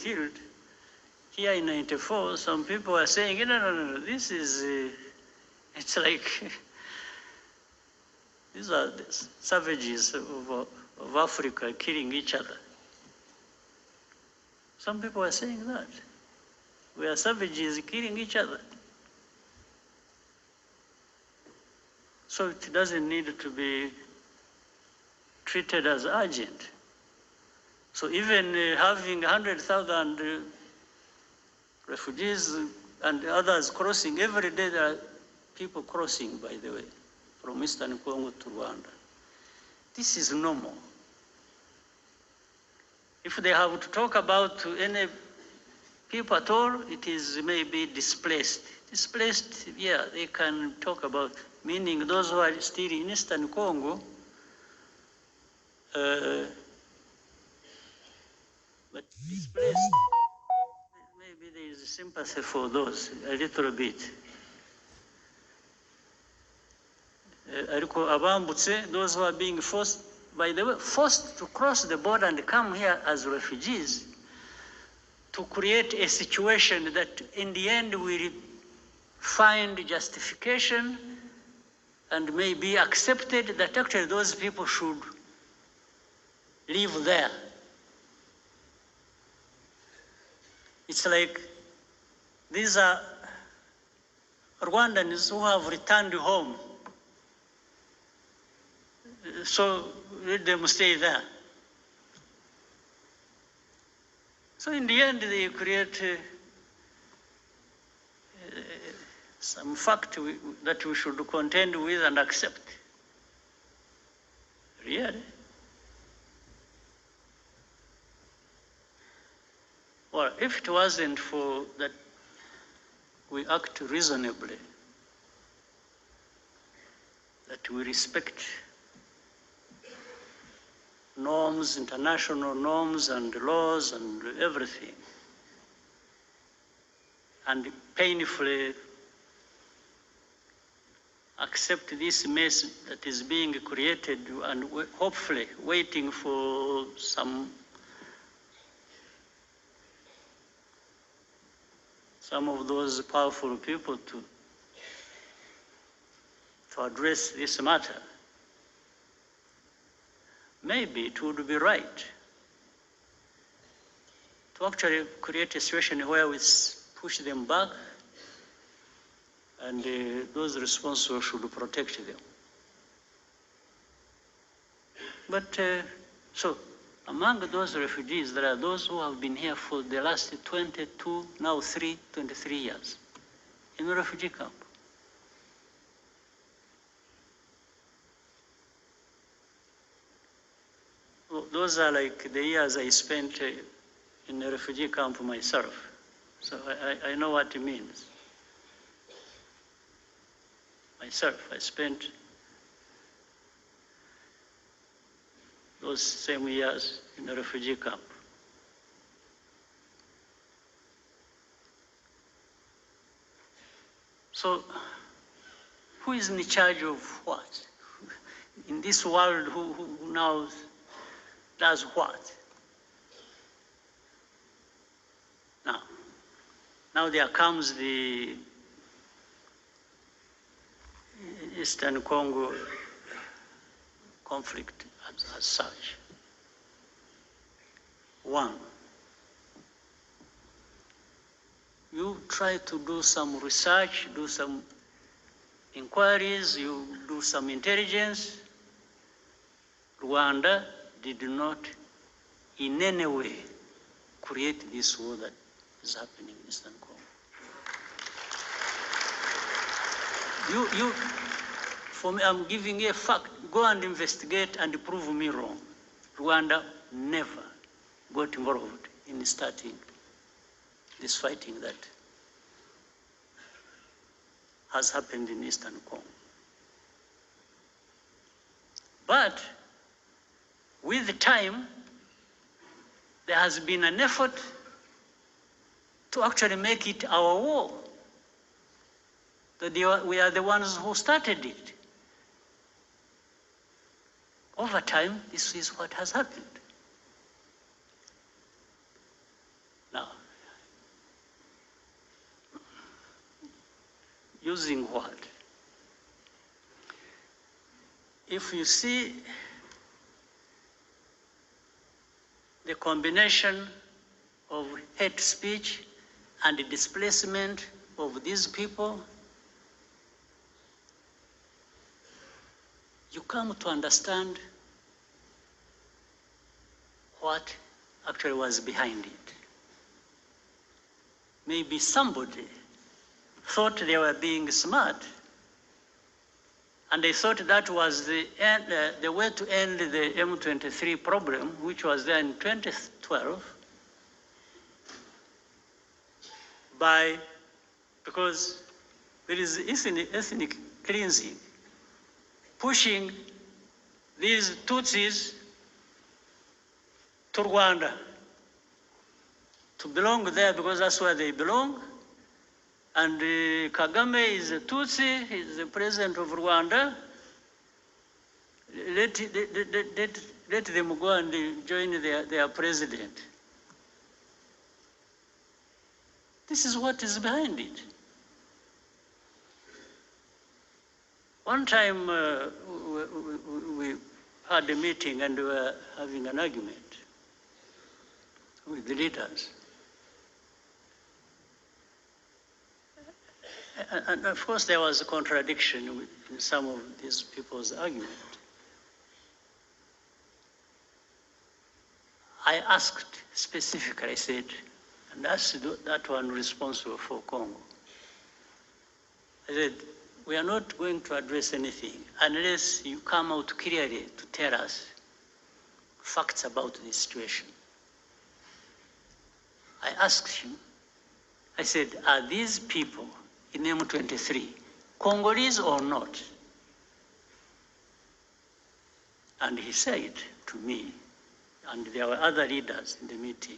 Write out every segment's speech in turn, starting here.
killed. Here in 94, some people are saying, no, this is, it's like, these are the savages of Africa killing each other. Some people are saying that. We are savages killing each other. So it doesn't need to be treated as urgent. So even having 100,000 refugees and others crossing, every day there are people crossing, by the way, from Eastern Congo to Rwanda. This is normal. If they have to talk about any people at all, it is maybe displaced. Displaced, yeah, they can talk about, meaning those who are still in Eastern Congo, but displaced, maybe there is sympathy for those, a little bit. Those who are being forced, by the way, forced to cross the border and come here as refugees, to create a situation that in the end will find justification and may be accepted that actually those people should live there. It's like these are Rwandans who have returned home. So let them stay there. So in the end, they create some fact that we should contend with and accept. Really? Well, if it wasn't for that we act reasonably, that we respect norms, international norms and laws and everything, and painfully accept this mess that is being created and hopefully waiting for some of those powerful people to address this matter. Maybe it would be right to actually create a situation where we push them back and those responsible should protect them. But so among those refugees, there are those who have been here for the last 22, now 23 years in a refugee camp. Those are like the years I spent in a refugee camp myself. So I know what it means. Myself, I spent those same years in a refugee camp. So who is in charge of what? In this world, who now does what? Now there comes the Eastern Congo conflict as such. One, you try to do some research, do some inquiries, you do some intelligence. Rwanda did not in any way create this war that is happening in Eastern Congo. For me, I'm giving you a fact. Go and investigate and prove me wrong. Rwanda never got involved in starting this fighting that has happened in Eastern Congo. But with time, there has been an effort to actually make it our war. That we are the ones who started it. Over time, this is what has happened. Now, Using what? If you see the combination of hate speech and the displacement of these people, you come to understand what actually was behind it. Maybe somebody thought they were being smart, and they thought that was the way to end the M23 problem, which was there in 2012, because there is ethnic cleansing, pushing these Tutsis to Rwanda, to belong there because that's where they belong. And Kagame is a Tutsi, he's the president of Rwanda. Let them go and join their president. This is what is behind it. One time we had a meeting and we were having an argument with the leaders. And of course there was a contradiction in some of these people's argument. I asked specifically, I said, and that's that one responsible for Congo. I said, we are not going to address anything unless you come out clearly to tell us facts about this situation. I asked him, I said, are these people in M23 Congolese or not? And he said to me, and there were other leaders in the meeting,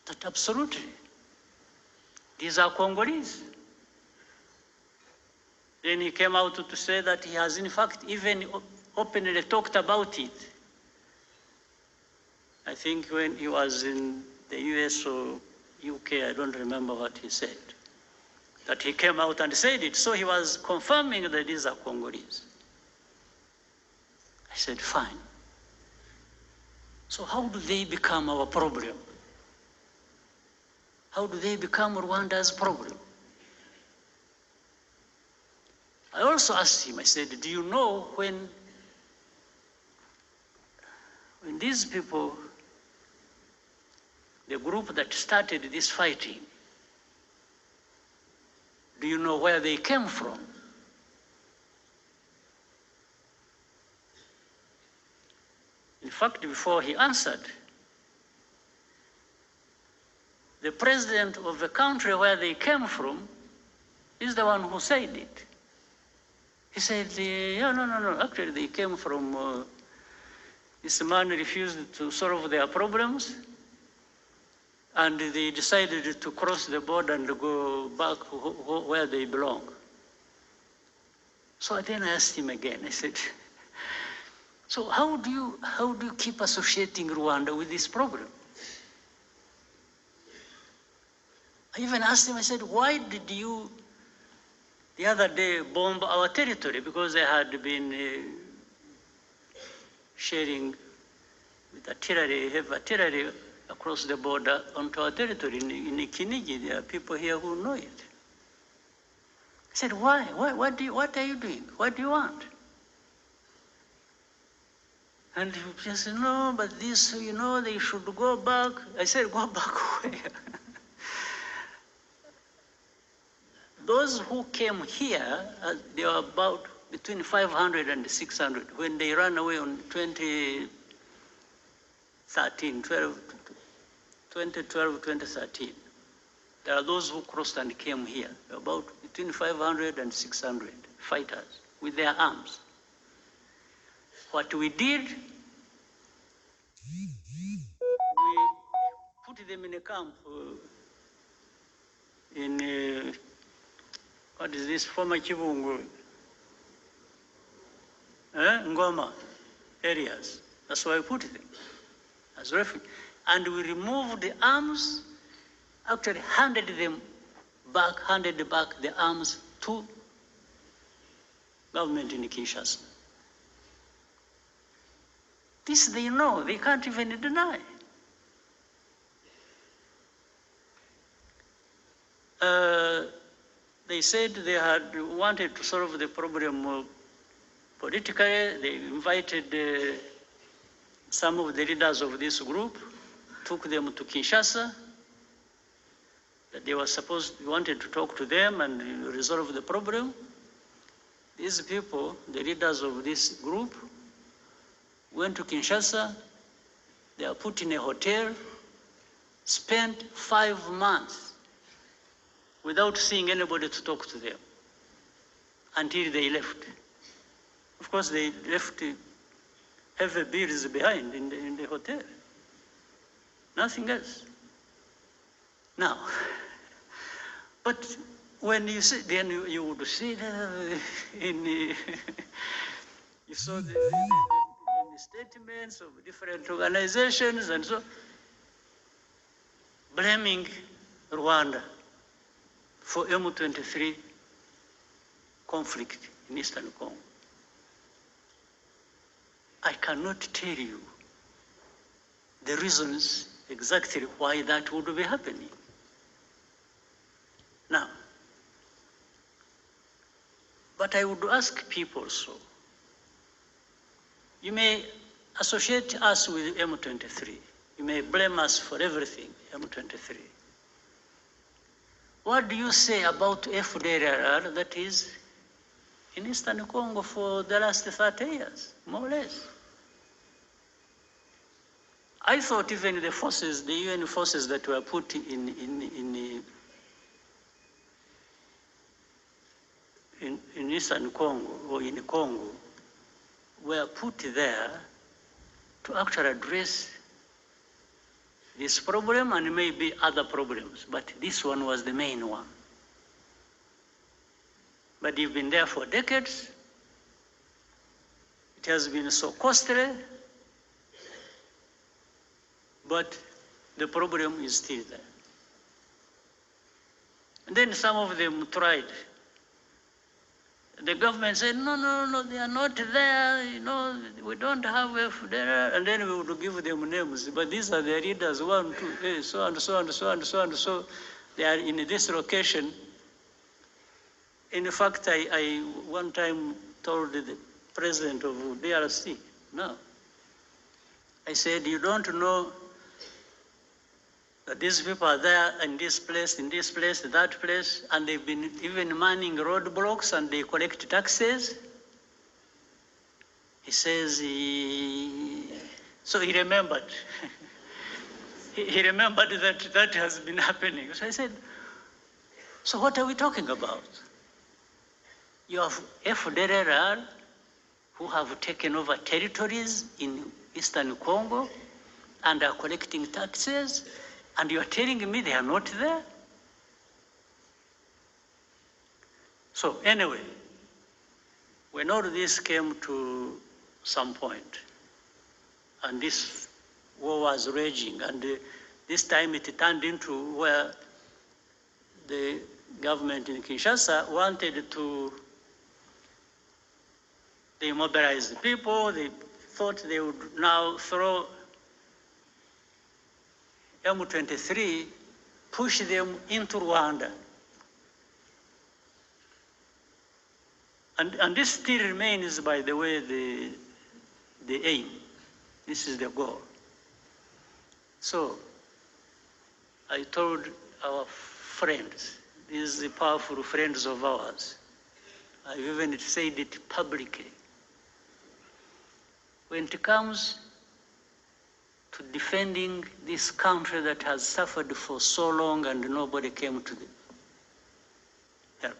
that absolutely, these are Congolese. Then he came out to say that he has in fact even openly talked about it. I think when he was in the US or UK, I don't remember what he said, that he came out and said it. So he was confirming that these are Congolese. I said, fine. So how do they become our problem? How do they become Rwanda's problem? I also asked him, I said, do you know when these people, the group that started this fighting, do you know where they came from? In fact, before he answered, the president of the country where they came from is the one who said it. He said, yeah, no, actually they came from, this man refused to solve their problems, and they decided to cross the border and go back where they belong. So then I asked him again, I said, so how do you keep associating Rwanda with this problem? I even asked him, I said, why did you the other day bomb our territory? Because they had been sharing with artillery, heavy artillery across the border onto our territory in Kinigi. There are people here who know it. I said, why? What are you doing? What do you want? And he just said, no, but this, they should go back. I said, go back where? Those who came here, they were about between 500 and 600 when they ran away on 2013. There are those who crossed and came here, about between 500 and 600 fighters with their arms. What we did, we put them in a camp in what is this, former Chibungu, Ngoma areas. That's why we put them as refugees. And we removed the arms, actually handed them handed back the arms to government in Kinshasa. This they know, they can't even deny. They said they had wanted to solve the problem politically. They invited some of the leaders of this group, took them to Kinshasa. That they wanted to talk to them and resolve the problem. These people, the leaders of this group, went to Kinshasa. They are put in a hotel, spent 5 months without seeing anybody to talk to them until they left. Of course, they left heavy bills behind in the hotel. Nothing else. Now, but when you see, then you would see you saw the statements of different organizations and so, blaming Rwanda for M23 conflict in Eastern Congo. I cannot tell you the reasons exactly why that would be happening. Now, but I would ask people so. You may associate us with M23. You may blame us for everything, M23. What do you say about FDLR that is in Eastern Congo for the last 30 years, more or less? I thought even the forces, the UN forces that were put in Eastern Congo or in Congo were put there to actually address this problem and maybe other problems, but this one was the main one. But you've been there for decades. It has been so costly, but the problem is still there. And then some of them tried. The government said, no, they are not there, we don't have FDR, and then we would give them names. But these are the leaders, 1, 2, so and so and so and so and so. They are in this location. In fact, I one time told the president of DRC, no. I said, you don't know that these people are there in this place, that place, and they've been even manning roadblocks and they collect taxes. He says, so he remembered. he remembered that has been happening. So I said, so what are we talking about? You have FDLR who have taken over territories in Eastern Congo and are collecting taxes, and you are telling me they are not there? So anyway, when all this came to some point, and this war was raging, and this time it turned into where the government in Kinshasa wanted to demobilize the people. They thought they would now throw M23, push them into Rwanda. And this still remains, by the way, the aim. This is the goal. So I told our friends, these powerful friends of ours, I've even said it publicly, when it comes to defending this country that has suffered for so long and nobody came to help,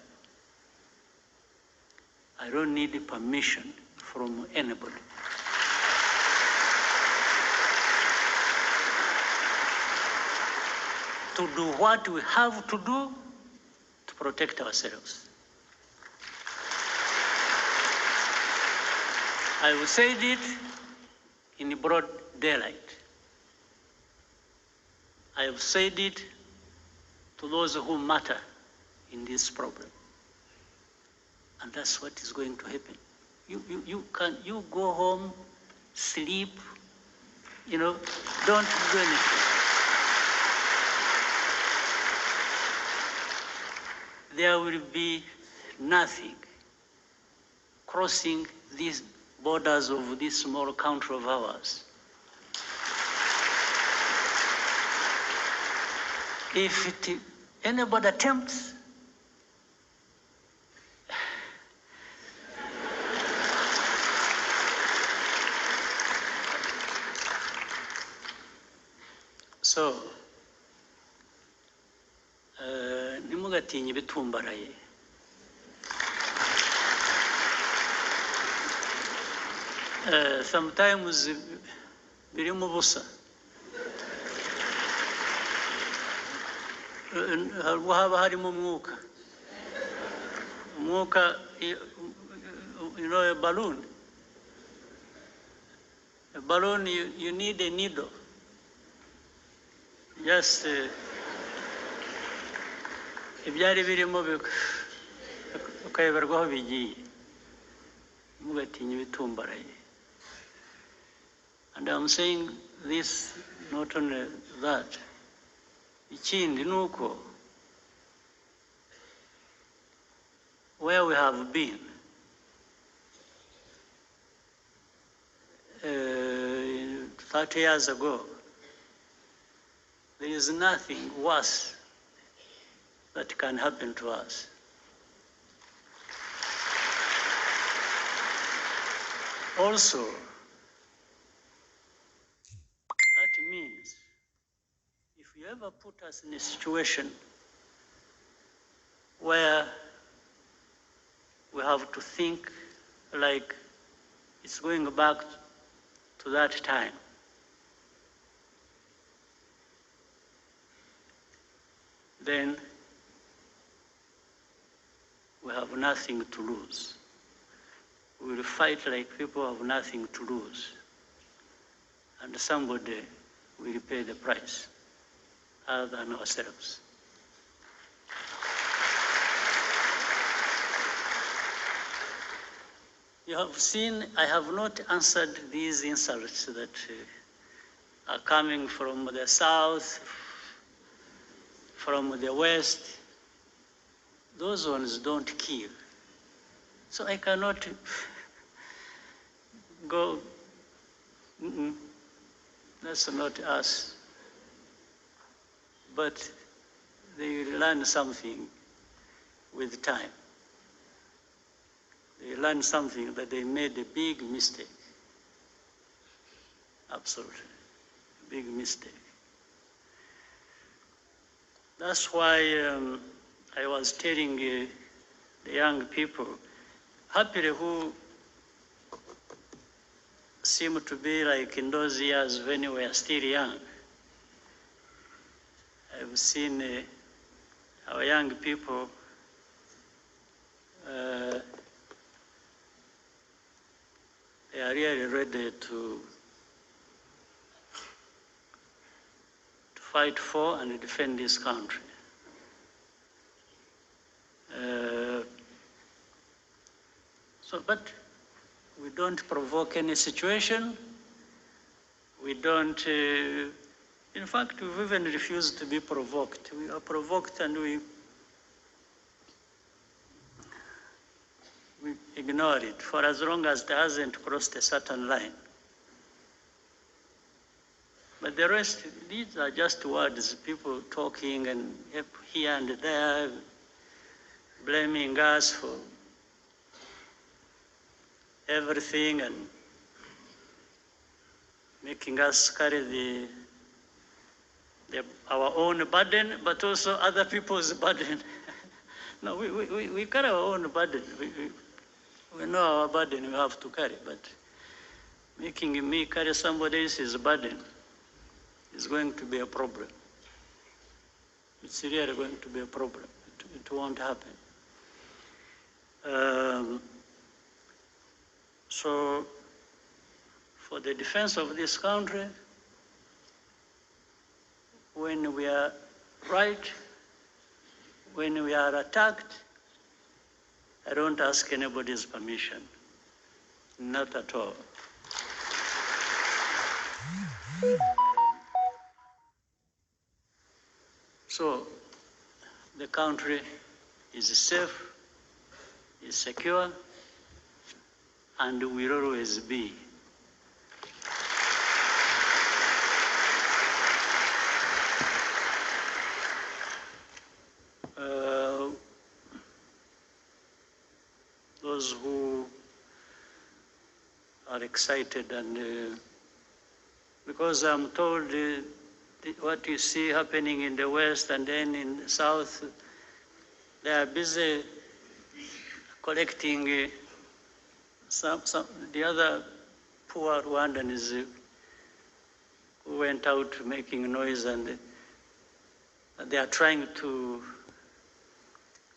I don't need permission from anybody. To do what we have to do to protect ourselves. I will say it in broad daylight. I have said it to those who matter in this problem. And that's what is going to happen. You go home, sleep, don't do anything. There will be nothing crossing these borders of this small country of ours. If anybody attempts, so ntimugatinye ibitumbaraye. Sometimes birimo ubusa. Haba harimo umwuka. Umwuka, a balloon. A balloon, you need a needle. Just ibyari birimo ukayoberwa aho bigiye. Ntimugatinye ibitumbaraye. And I'm saying this, not only that. Ikindi nuko, where we have been, 30 years ago, there is nothing worse that can happen to us. Also, that means if you ever put us in a situation where we have to think like it's going back to that time, then we have nothing to lose. We will fight like people have nothing to lose. And somebody will pay the price other than ourselves. You have seen, I have not answered these insults that are coming from the south, from the west. Those ones don't kill. So I cannot go, that's not us. But they learn something with time. They learn something that they made a big mistake. Absolutely, big mistake. That's why I was telling the young people, happily who seem to be like in those years when we were still young. I've seen our young people they are really ready to fight for and defend this country. But we don't provoke any situation. We don't, in fact, we've even refused to be provoked. We are provoked and we ignore it for as long as it hasn't crossed a certain line. But the rest, these are just words, people talking and here and there, blaming us for everything and making us carry our own burden, but also other people's burden. No, we carry our own burden. We know our burden we have to carry, but making me carry somebody else's burden is going to be a problem. It's really going to be a problem. It won't happen. So, for the defense of this country, when we are right, when we are attacked, I don't ask anybody's permission, not at all. So the country is safe, is secure, and will always be. Those who are excited and because I'm told what you see happening in the West and then in the South, they are busy collecting the other poor Rwandans who went out making noise, and they are trying to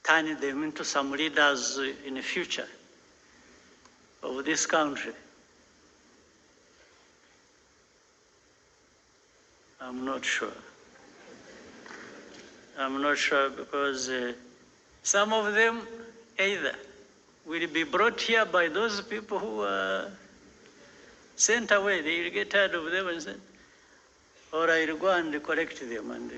turn them into some leaders in the future of this country. I'm not sure. I'm not sure because some of them either will be brought here by those people who are sent away. They will get tired of them and sent, or I will go and collect them and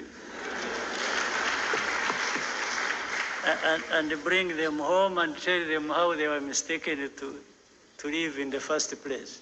bring them home and tell them how they were mistaken to live in the first place.